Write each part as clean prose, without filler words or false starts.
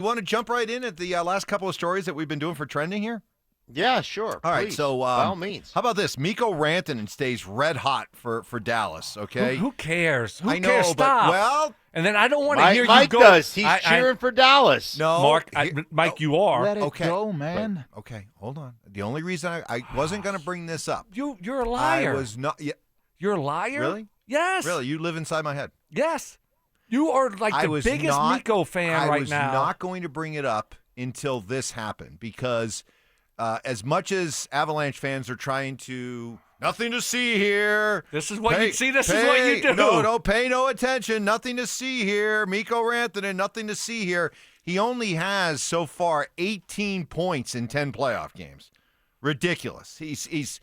You want to jump right in at the last couple of stories that we've been doing for trending here? Yeah, sure. All right, please, so by all means. how about this? Mikko Rantanen stays red hot for Dallas, okay? Who cares? Who I know, cares? Stop. but, well, and then I don't want to hear Mike you go. does. He's cheering for Dallas. no. Mark, Mike, you are. Let it Okay. go, man. Okay, hold on. The only reason I wasn't going to bring this up. You're a liar. I was not. Yeah, You're a liar? Really? Yes. really, you live inside my head. Yes. You are like I the was biggest not- Mikko fan right now. I was not going to bring it up until this happened because as much as Avalanche fans are trying to nothing to see here. This is what you see. This is what you do. No, pay no attention. Nothing to see here. Mikko Rantanen, nothing to see here. He only has so far 18 points in 10 playoff games. Ridiculous. He's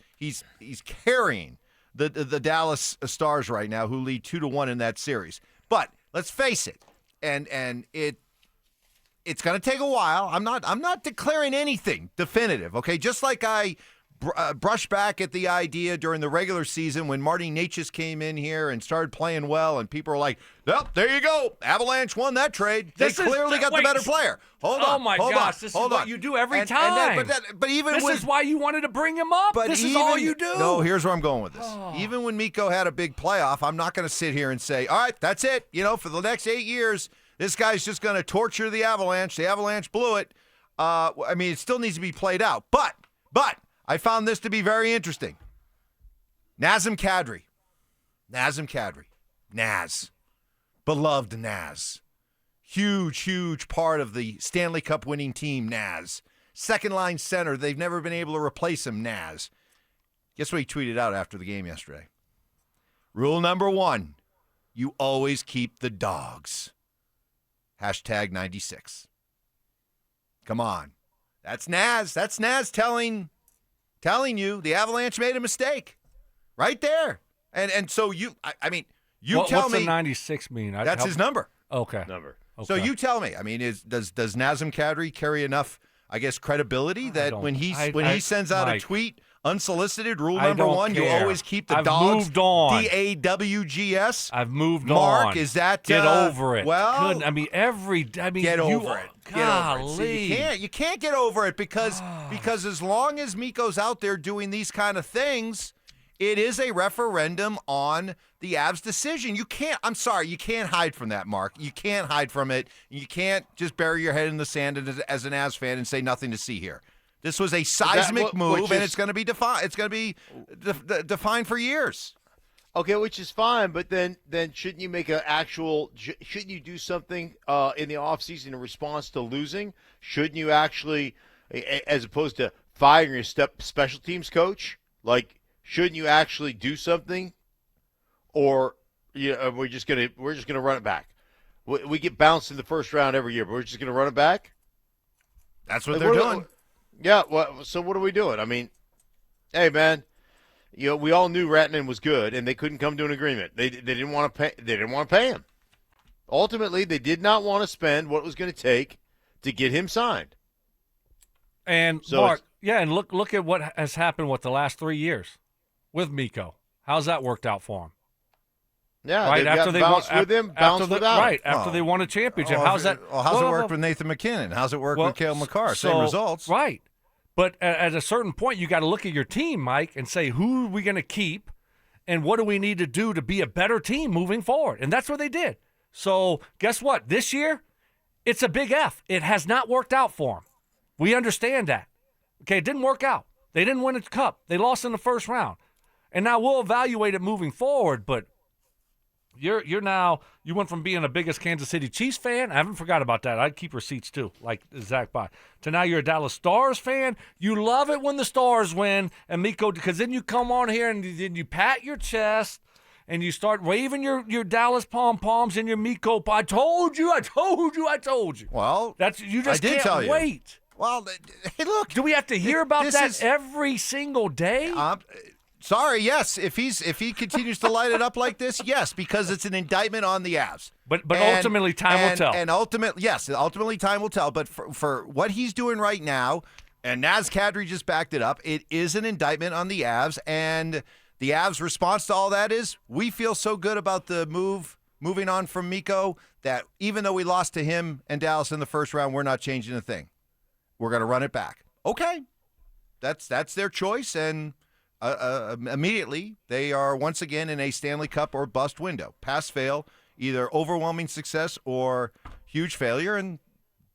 carrying the Dallas Stars right now, who lead 2-1 in that series. But let's face it, and it's going to take a while. I'm not declaring anything definitive. Okay, just like I brushed back at the idea during the regular season when Marty Necas came in here and started playing well, and people were like, "Well, there you go, Avalanche won that trade. They clearly got the better player." Hold on. Oh my gosh, this is what you do every time. But even this is why you wanted to bring him up. This is all you do. No, here's where I'm going with this. Even when Mikko had a big playoff, I'm not going to sit here and say, "All right, that's it. For the next 8 years, this guy's just going to torture the Avalanche. The Avalanche blew it." It still needs to be played out. But I found this to be very interesting. Nazem Kadri. Naz. Beloved Naz. Huge part of the Stanley Cup winning team, Naz. Second line center. They've never been able to replace him, Naz. Guess what he tweeted out after the game yesterday? Rule number 1, you always keep the dogs. Hashtag 96. Come on. That's Naz. That's Naz telling you the Avalanche made a mistake. Right there. And so you tell me. What's the 96 mean? That's his number. Okay. Number. Okay. So you tell me. Does Nazem Kadri carry enough, credibility that when he sends out a tweet unsolicited, rule number 1, you always keep the I've dogs. Moved on. DAWGS. I've moved Mark, on. Is that get over it? Well, get over it. Golly. See, you can't get over it because as long as Mikko's out there doing these kind of things, it is a referendum on the Avs' decision. You can't hide from that, Mark. You can't hide from it. You can't just bury your head in the sand as an Avs fan and say nothing to see here. This was a seismic move, and it's going to be defined. It's going to be defined for years. Okay, which is fine, but then shouldn't you make shouldn't you do something in the offseason in response to losing? Shouldn't you actually, as opposed to firing your special teams coach, shouldn't you actually do something? Or we're just gonna run it back. We get bounced in the first round every year, but we're just gonna run it back. That's what they're doing. Yeah. So what are we doing? Hey man, we all knew Rantanen was good, and they couldn't come to an agreement. They didn't want to pay. They didn't want to pay him. Ultimately, they did not want to spend what it was going to take to get him signed. And so Mark, and look at what has happened with the last 3 years with Mikko. How's that worked out for him? Yeah, right after they bounced with him, bounced without him. Right after they won a championship. How's it work with Nathan McKinnon? How's it work with Cale Makar? Same results. Right. But at a certain point, you got to look at your team, Mike, and say, who are we going to keep and what do we need to do to be a better team moving forward? And that's what they did. So guess what? This year, it's a big F. It has not worked out for them. We understand that. Okay, it didn't work out. They didn't win a cup. They lost in the first round. And now we'll evaluate it moving forward, but you went from being the biggest Kansas City Chiefs fan. I haven't forgot about that. I'd keep receipts too, like Zach By. To now you're a Dallas Stars fan. You love it when the Stars win, and Mikko, because then you come on here and then you pat your chest and you start waving your Dallas pom-poms and your Mikko. I told you. Well, you just I did can't tell you. wait. Well, hey, look. Do we have to hear about that every single day? Sorry, yes. If he continues to light it up like this, yes, because it's an indictment on the Avs. But ultimately, time will tell. And ultimately, time will tell. But for what he's doing right now, and Naz Kadri just backed it up, it is an indictment on the Avs. And the Avs' response to all that is, we feel so good about the move moving on from Mikko, that even though we lost to him and Dallas in the first round, we're not changing a thing. We're going to run it back. Okay. That's their choice, and immediately they are once again in a Stanley Cup or bust window. Pass, fail, either overwhelming success or huge failure, and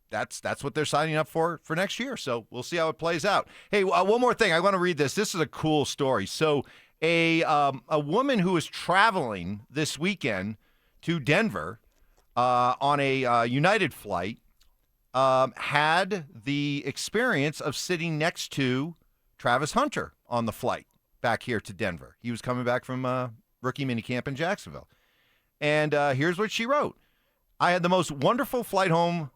that's what they're signing up for next year. So we'll see how it plays out. Hey, one more thing. I want to read this. This is a cool story. So a woman who is traveling this weekend to Denver on a United flight had the experience of sitting next to Travis Hunter on the flight back here to Denver. He was coming back from rookie minicamp in Jacksonville. And here's what she wrote. I had the most wonderful flight home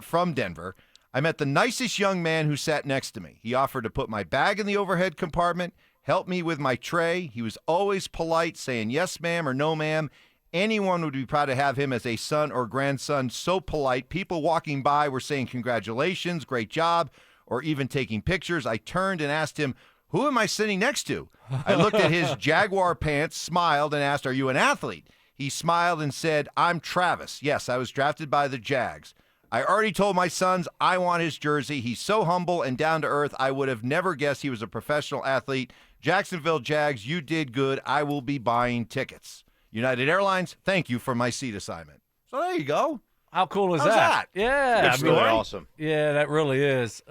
from Denver. I met the nicest young man who sat next to me. He offered to put my bag in the overhead compartment, help me with my tray. He was always polite, saying yes, ma'am, or no, ma'am. Anyone would be proud to have him as a son or grandson. So polite. People walking by were saying congratulations, great job, or even taking pictures. I turned and asked him, who am I sitting next to? I looked at his Jaguar pants, smiled, and asked, are you an athlete? He smiled and said, I'm Travis. Yes, I was drafted by the Jags. I already told my sons I want his jersey. He's so humble and down to earth. I would have never guessed he was a professional athlete. Jacksonville Jags, you did good. I will be buying tickets. United Airlines, thank you for my seat assignment. So there you go. How cool is How's that? Yeah. That's really awesome. Yeah, that really is.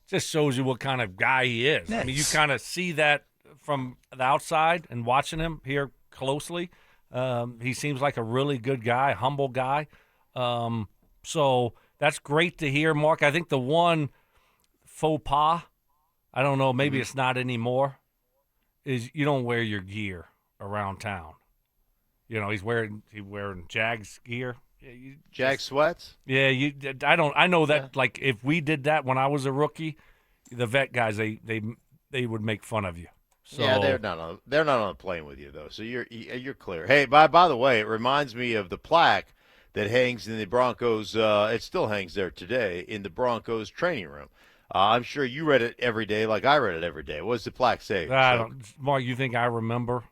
Just shows you what kind of guy he is. Nice. I mean, you kind of see that from the outside and watching him here closely. He seems like a really good guy, humble guy. So that's great to hear, Mark. I think the one faux pas, I don't know, maybe it's not anymore, is you don't wear your gear around town. You know, he's wearing Jags gear. Jag sweats? Yeah, I know that like if we did that when I was a rookie, the vet guys they would make fun of you. So, yeah, they're not on the plane with you though. So you're clear. Hey, by the way, it reminds me of the plaque that hangs in the Broncos. It still hangs there today in the Broncos training room. I'm sure you read it every day, like I read it every day. What does the plaque say? Mark, you think I remember?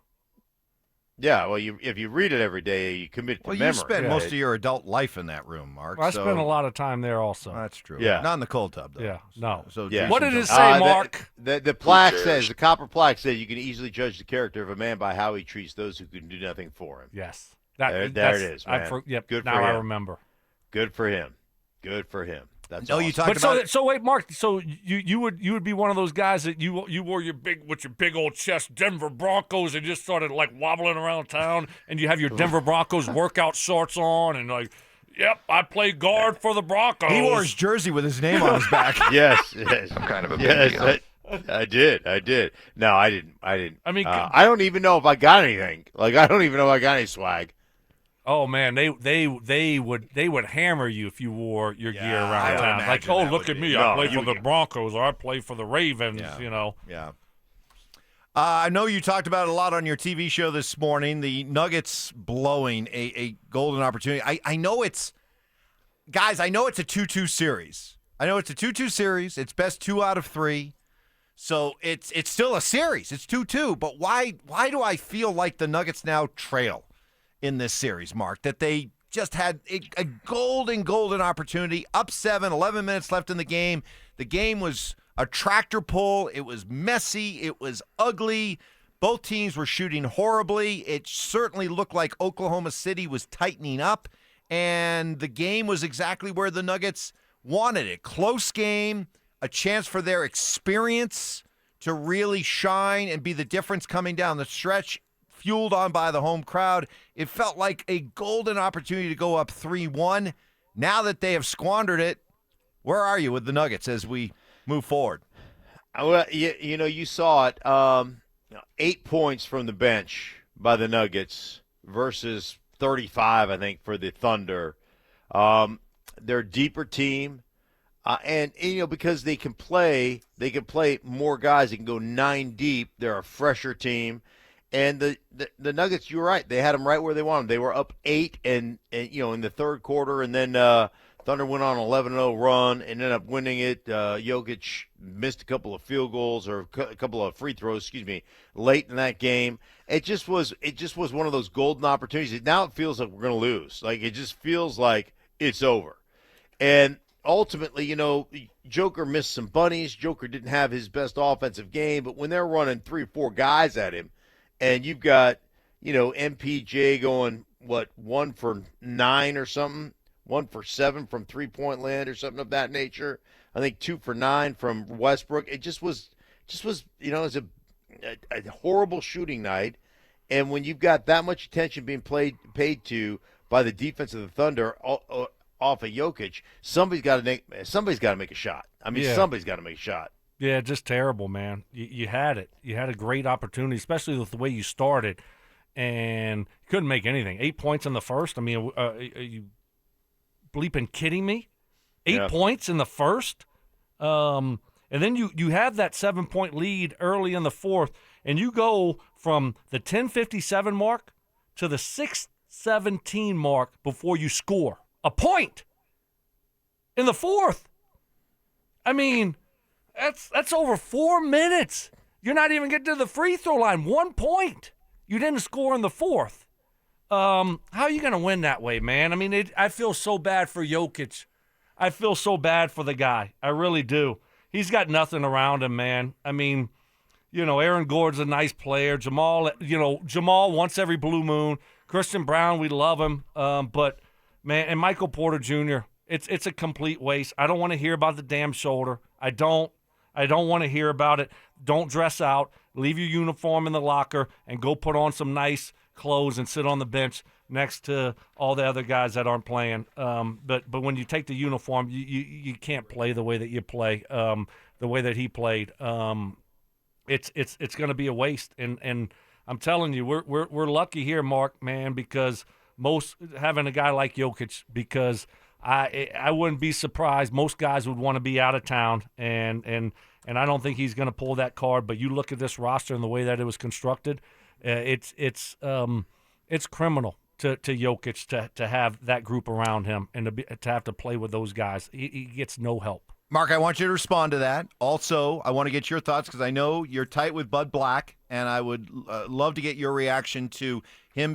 Yeah, well, if you read it every day, you commit to memory. You spent most of your adult life in that room, Mark. Well, I spent a lot of time there also. That's true. Yeah. Not in the cold tub, though. Yeah, no. So Yeah. What did it say, Mark? The plaque says, the copper plaque says, you can easily judge the character of a man by how he treats those who can do nothing for him. Yes. There it is, man. Good for now him. I remember. Good for him. Good for him. That's No, awesome. you talked about so wait, Mark. So you would be one of those guys that you wore your big old chest Denver Broncos and just started like wobbling around town, and you have your Denver Broncos workout shorts on, and like, yep, I play guard for the Broncos. He wore his jersey with his name on his back. Yes. I'm kind of a big deal. I did. No, I didn't. I mean, I don't even know if I got anything. Like, I don't even know if I got any swag. oh man, they would hammer you if you wore your gear I around would town. Like, imagine oh, that look would at be- me, No, I play you- for the Broncos or I play for the Ravens. Yeah. You know. Yeah. I know you talked about it a lot on your TV show this morning, the Nuggets blowing a golden opportunity. I know it's – guys, I know it's a 2-2 series. It's best 2 out of 3. So it's still a series. It's 2-2. But why do I feel like the Nuggets now trail in this series, Mark, that they just had a golden opportunity, up 7, 11 minutes left in the game. The game was a tractor pull. It was messy. It was ugly. Both teams were shooting horribly. It certainly looked like Oklahoma City was tightening up, and the game was exactly where the Nuggets wanted it. Close game, a chance for their experience to really shine and be the difference coming down the stretch, fueled on by the home crowd. It felt like a golden opportunity to go up 3-1. Now that they have squandered it, where are you with the Nuggets as we move forward? Well, you saw it. 8 points from the bench by the Nuggets versus 35, I think, for the Thunder. They're a deeper team. And because they can play more guys. They can go 9 deep. They're a fresher team. And the Nuggets, you're right. They had them right where they wanted them. They were up 8 and in the third quarter, and then Thunder went on an 11-0 run and ended up winning it. Jokic missed a couple of field goals or a couple of free throws, late in that game. It just was one of those golden opportunities. Now it feels like we're going to lose. Like, it just feels like it's over. And ultimately, Joker missed some bunnies. Joker didn't have his best offensive game, but when they're running 3 or 4 guys at him, and you've got, MPJ going, 1 for 9 or something, 1 for 7 from three-point land or something of that nature. I think 2 for 9 from Westbrook. It just was, it was a horrible shooting night. And when you've got that much attention being paid to by the defense of the Thunder off of Jokic, somebody's got to make a shot. Somebody's got to make a shot. Yeah, just terrible, man. You had it. You had a great opportunity, especially with the way you started, and you couldn't make anything. 8 points in the first. I mean, are you bleeping kidding me? 8 points in the first? And then you have that 7-point lead early in the fourth, and you go from the 10:57 mark to the 6:17 mark before you score a point in the fourth. I mean, that's over 4 minutes. You're not even getting to the free throw line. 1 point. You didn't score in the fourth. How are you going to win that way, man? I mean, I feel so bad for Jokic. I feel so bad for the guy. I really do. He's got nothing around him, man. I mean, Aaron Gordon's a nice player. Jamal once every blue moon. Christian Brown, we love him. But, man, and Michael Porter Jr., it's a complete waste. I don't want to hear about the damn shoulder. I don't want to hear about it. Don't dress out. Leave your uniform in the locker and go put on some nice clothes and sit on the bench next to all the other guys that aren't playing. But when you take the uniform, you can't play the way that you play, the way that he played. It's going to be a waste. And I'm telling you, we're lucky here, Mark, man, because having a guy like Jokic, because I wouldn't be surprised. Most guys would want to be out of town, and I don't think he's going to pull that card. But you look at this roster and the way that it was constructed, it's criminal to Jokic to have that group around him and to have to play with those guys. He gets no help. Mark, I want you to respond to that. Also, I want to get your thoughts because I know you're tight with Bud Black, and I would love to get your reaction to him